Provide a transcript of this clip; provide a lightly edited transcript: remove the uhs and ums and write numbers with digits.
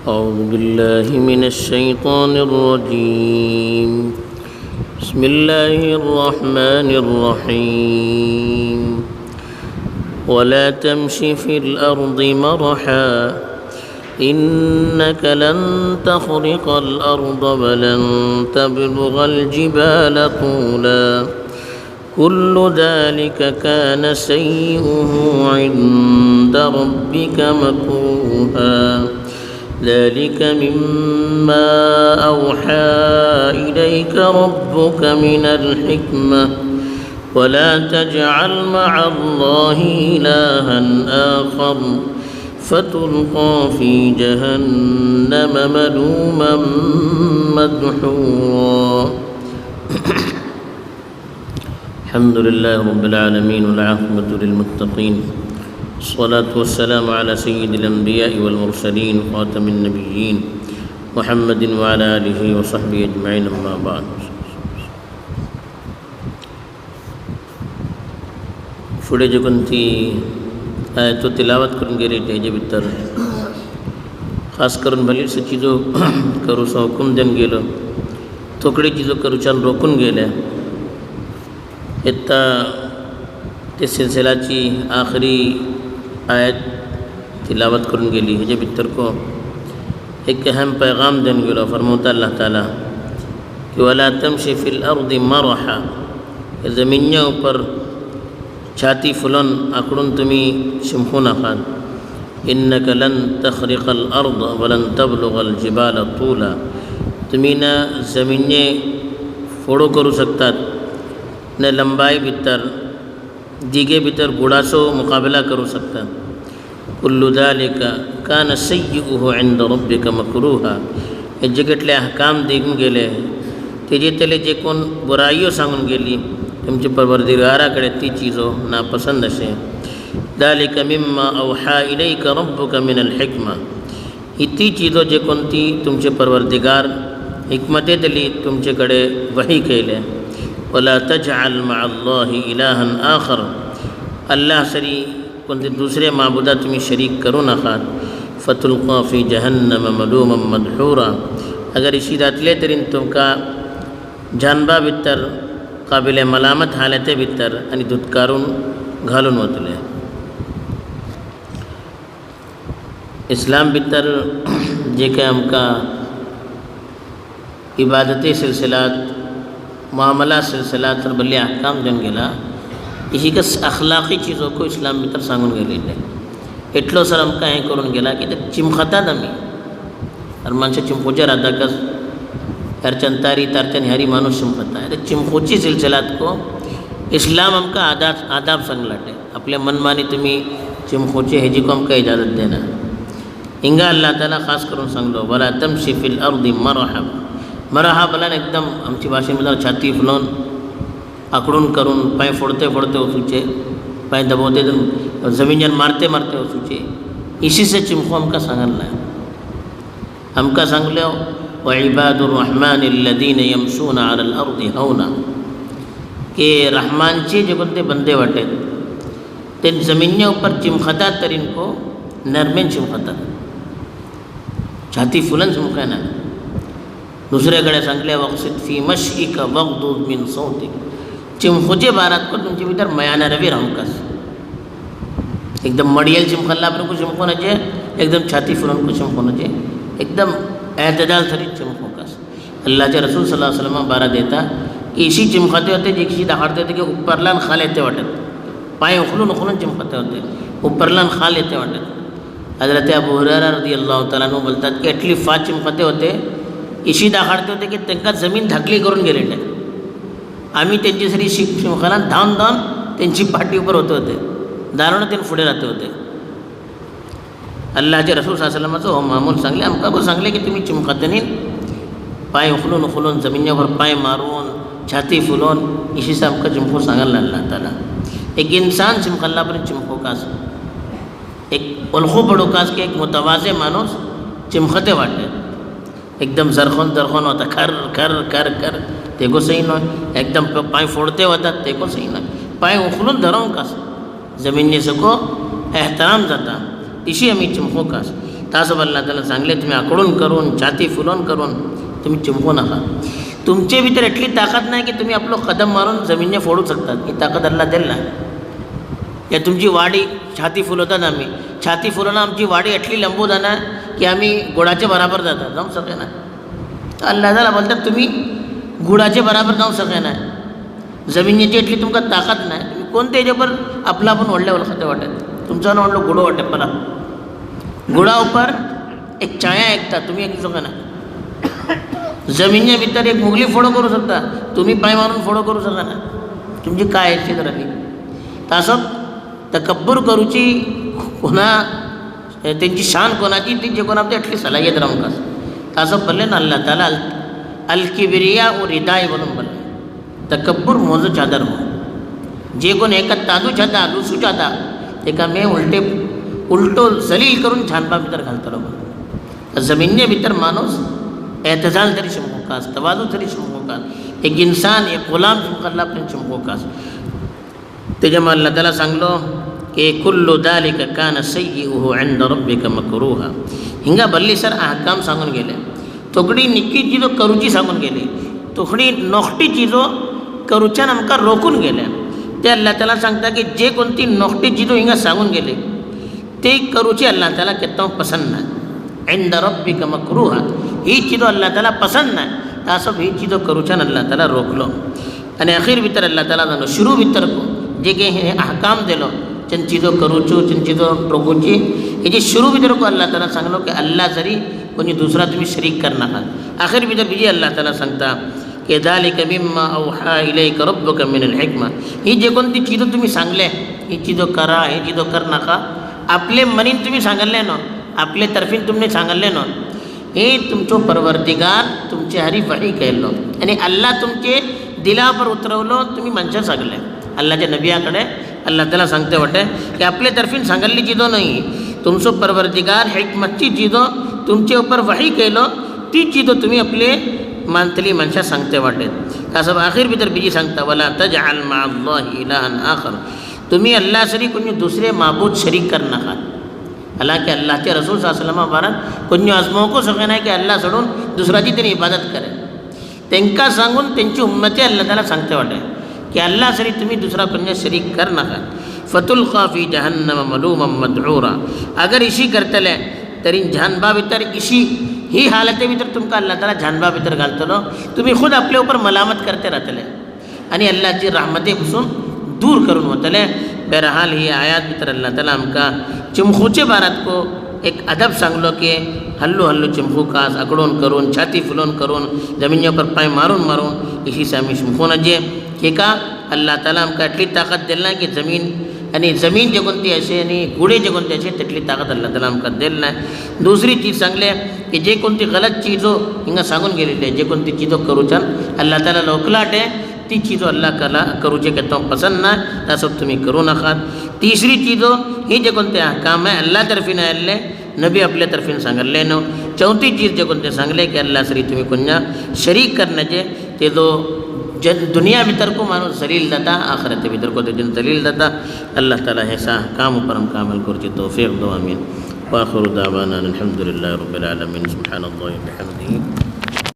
أعوذ بالله من الشيطان الرجيم. بسم الله الرحمن الرحيم. ولا تمش في الأرض مرحا إنك لن تخرق الأرض ولن تبلغ الجبال طولا كل ذلك كان سيئه عند ربك مكروها ذلك مما أوحى إليك ربك من الحكمة ولا تجعل مع الله إلها آخر فتلقى في جهنم ملوما مدحورا. الحمد لله رب العالمين والعاقبة للمتقين الصلاة والسلام على سيد الأنبياء والمرسلين خاتم النبيين محمد وعلى آله وصحبه أجمعين أما بعد. पुढे जे कोणती तो तिलावत करून गेली त्याचे भितर खास करून भलीच चिजो करूचा हुकूम देऊन गेलो, थोकडी चिजो करूच्यान रोखून गेल्या. इत्ता ते सिलसिलाची आखरी आयत तिलावत करून गेली. हेजे भितर को एक अहम पैगाम देऊन गेलो. फरमावता अल्लाह ताला कि वला तमशी फिल अर्दि मरहा, ज़मीनच्या ऊपर छाती फुलन आकडून तुम्ही शिंपू नकात. इन्नक लन तखरिकल अर्द वलन तबलुगल जिबाल तूला, तुम्ही न जमीने फोडो करू शकतात न लंबाई भितर दिगे भितर गुडाचो मुकाबला करू शकतात. कुल्लु ज़ालिका कान सय्युहु इंद रब्बिका मकरूहा, हे जगतले अहकाम देऊन गेले तेजे तेले जे कोण बुराईयो सांगून गेली तुमचे परवरदिगाराकडे ती चीजो नापसंद असे. ذالک مما اوحى الیک ربک من الحکمة, ही ती चीजो जे कोणती तुमचे परवरदिगार हिकमते दिली तुमचेकडे वही केले. वला तजअल मअ अल्लाह इलाहन आखर, अल्लाह सरी कोणते दुसरे माबुदा तुम्ही शरीक करू नका. फतुल्का फी जहन्नम मलूमन मदहूरा, अगर इसी दातले तरीन तुमका जानबा भितर काबिल मलामत हालते भितर आणि धुतकारून घालून वतले. इस्लाम भितर जे काही आमकां इबादती सिलसिलात मामला सिलसिलात तर भले अहकाम देऊन गेला, इशी कस अखलाकी चीजों को इस्लाम भितर सांगून गेलेले. एटलो सर आमकां हें करून गेला की ते चिमखातात आमी, आनी माणसं चिमखोचे राहता कस ह्यारच्यान तारी तारच्यान ह्यारी माणूस चिमखता. ते चिमखोची सिलसिलात को इस्लाम आमकां आदाब सांगलाटे. आपल्या मनमानी तुम्ही चिमखोचे हेजी को आमकां इजाजत देना. हिंगा अल्लाह ताला खास करून सांगलो वला तमशी फिल अर्दि मरहा. मरहा बलान एकदम आमची भाषेमध्ये छाती फुलोवन आकडून करून पाय फोडते फोडते वचूचे, पाय दबवते जमीनच्यान मारते मारते वचूचे, इसी से चिमखो आमकां सांगला. आमकां सांगलो व इबादुर रहमान अल्लदीन यमशून अलल अर्दि हौना, के रहमानचे जे कोणते बंदे वाटेत ते जमीनच्या ऊपर चिमखतात तरी इनको नरमेन चिमखतात, छाती फुलन चिमखा ना. दुसऱ्याकडे सांगले वक्सित फी मशीका वगदुद मिन सौतिक, चिमखोचे बारात को तुमचे भितर मयाना रवी हमकास. एकदम मडियल चिमखल्ला पर को चिमखोनाचे, एकदम छाती फुलन को चिमखोनाचे, एकदम एतदाल सरी चिमखोकास. अल्लाहचे रसूल सल्लल्लाहु अलैहि वसल्लम बारा देता कि इसी चिमखाते होते जिशी दाखड़ते होते कि ऊपरलान खाल येते वाटत, पाय उखलून उखलून चिमखाते होते, ऊपरलान खाल येते वाटत. हजरत अबू हुरैरा रदियल्लाहु ताला अन्हु बोलतात की एटली फाट चिमखाते होते, इशी दाखड़ते होते की त्यांना जमीन धाकली करून गेलेले. आम्ही त्यांची सरी चिमखाला धावून धावून त्यांची पाठी उपर होते होते, दारुण ते पुढे राहते होते. अल्लाहचे रसूल सल्लल्लाहु अलैहि वसल्लमचं हो मामूल सांगले आमका को सांगले की तुम्ही चिमखाते पाय उखलून उखलून जमीनवर पाय मारून छाती फुलून इसी से आमका चिमखो सांगायला अल्लाह ताला. एक इंसान चिमखल्ला पर चिमखो कास, एक ओळखो पडो कास की एक मुतवाजे माणूस चिमखते वाटते. एकदम जरखोन जरखोन होता खर खर कर कर ते को सही नाही, एकदम पाय फोडते होतात ते को सही नाही. पाय उखलून धरून कास जमीनने सको एहतराम जाता इशी आम्ही चिमखो कास. तासब अल्लाह ताला सांगले तुम्ही आकडून करून छाती फुलोवन करून तुम्ही चिंबू नका. तुमचे भितर एटली ताकद नाही की तुम्ही आपलो कदम मारून जमिनीने फोडू शकतात. ही ताकद अल्लाह देईल ना. या तुमची वाडी छाती फुलवतात आम्ही, छाती फुलवणं आमची वाडी एटली लंबू जाणार की आम्ही गुडाचे बराबर जातात, जाऊ शके ना. अल्लाह ताला बोलतात तुम्ही गुडाचे बराबर जाऊ शके ना. जमिनीची एटली तुमका ताकद नाही. तुम्ही कोणत्या ह्याच्यावर आपलं आपण ओढल्या ओळखते वाटत तुमचं ओढलो गुडो वाटत परा गुडा उपर एक छाया ऐकता तुम्ही ऐकू शका ना. जमिनीच्या भितर एक मुगली फोडो करू शकता, तुम्ही पाय मारून फोडो करू शका ना. तुमची काय इच्छित राहिली तासब तकब्बूर करूची कोणा त्यांची शान कोणाची ती जे कोणा आपली एटली सलाहियत राहून तासब बोलले ना अल्लाह ताला अल किबरिया और रिदाय बोलून बोलले तकब्बूर मोजो चादर हो. जे कोण एका तादू छाता लुसू छाता एका मे उलटो जलील करून छानपा भितर घालतलो. जमिनीच्या भितर माणूस एतजाल तरी शिमकोकास, तवाजू तरी शिमकोकास, एक इन्सान एक गुलाम शिमकल्ला पण शिमकोकास. त्याच्यामुळे अल्लाह ताला सांगलो की कुल्लु दालिका कान सय्यिउहु इंदा रब्बिका मकरूहा. हिंगा बल्ली सर अहकाम सांगून गेले. तोकडी निक्की चिजो करूची सांगून गेली, तोकडी नोखटी चिजो करूच्यान आमकां रोखून गेल्या. ते अल्लाह ताला सांगता की जे कोणती नोखटी चिजो हिंगा सांगून गेले ते करूची अल्लाह ताला केतो पसंद नाही. इंदा रब्बिका मकरूहा ही चिजो अल्लाह ताला पसंद नाही. तासब ही चिजो करूच्यान अल्लाह ताला रोखलो. आणि अखीर भितर अल्लाह ताला सांगलो शुरू भितर को जे काही हे अहकाम दिलो चंद चीजो करूचो चंद चीजो रोखूची हेजे शुरू भितर को अल्लाह ताला सांगलो की अल्लाह जरी कोणी दुसरा तुम्ही शरीक कर नाका. अखीर भितर बीजी अल्लाह ताला सांगता की दालिका मिम्मा औहा इलैका रब्बुका मिनल हिकमा. ही जे कोणती चीजो तुम्ही सांगले ही चीजो करा ही चीजो कर नाका आपले मनीन तुम्ही सांगले नो आपले तर्फीन तुमने सांगले नो हे तुमचो परवरदिगार तुमचे हरी वही केलो आणि अल्लाह तुमचे दिलावर उतरवलो तुम्ही मनशा सांगले. अल्लाहच्या नबियाकडे अल्लाह ताला सांगते वाटे की आपले तर्फीन सांगल्ली चीजो नाही तुमचो परवरदिगार हिकमतची चीजो तुमचे ऊपर वही केलो ती चीजो तुम्ही आपले मानतली मनशा सांगते वाटे. तासब आखिर भितर बीजी सांगता वला तजअल मअल्लाहि इलाहन आखर. तुम्ही अल्लाह सरी कोणी दुसरे माबूद शरीक कर नाका. हालांकि अल्लाह के रसूल सल्लल्लाहु अलैहि वसल्लम बारात कोणी आजमावू को सके नाही की अल्लाह सोडून दुसऱ्याची त्यांनी इबादत करे. त्यांका सांगून त्यांची उम्मती अल्लाह ताला सांगते वाटे की अल्लाह सरी तुम्ही दुसरा कोणी शरीक कर नाका. फतुल्का फी जहन्नम मलूमम मदऊरा. अगर इशी करतले तरी जानबा भितर इशी ही हालते भितर तुमका अल्लाह ताला जानबा भितर घालतलो. तुम्ही खुद आपल्या ऊपर मलामत करते राहतले आणि अल्लाहची रहमतेपासून दूर करून होतले. बहरहाल ही आयात भितर अल्लाह ताला आमका चिमखूचे बारात को एक अदब सांगलो की हल्लू हल्लू चिमखू कास आकडून करून छाती फुलोन करून जमिनीच्या पर पाय मारून मारून इशी से आम्ही चिमखून जे हे का अल्लाह ताला आमका एटली ताकद दिल नाही की जमीन जे कोणती असे आणि गुडे जे कोणते असे तेटली ताकद अल्लाह ताला आमका दिल नाही. दुसरी चीज सांगले की जे कोणती गलत चीजो हिंगा सांगून गेलेली आहे जे कोणती चीजो करूच्यान अल्लाह ताला लोकलाट आहे ती चीजो अल्लाह कला करूचे केतो पसंद नाही तासब तुम्ही करू नकात. तिसरी चीजो ही जे कोणते काम आहे अल्लाह तर्फीन आले नबी आपल्या तर्फीन सांगले नो. चौथी चीज जे कोणते सांगले की अल्लाह सरी तुम्ही कोणा शरीक करण्याचे ते जो दुनिया भितर को माणूस जलील जाता आखिरत भितर को ते जलील जाता. अल्लाह ताला हे सा काम ऊपर हम कामल करची तौफीक दो. आमीन. व आखिर दावाना अल्हम्दुलिल्लाहि रब्बिल आलमीन. सुब्हानल्लाहि व बिहम्दिही.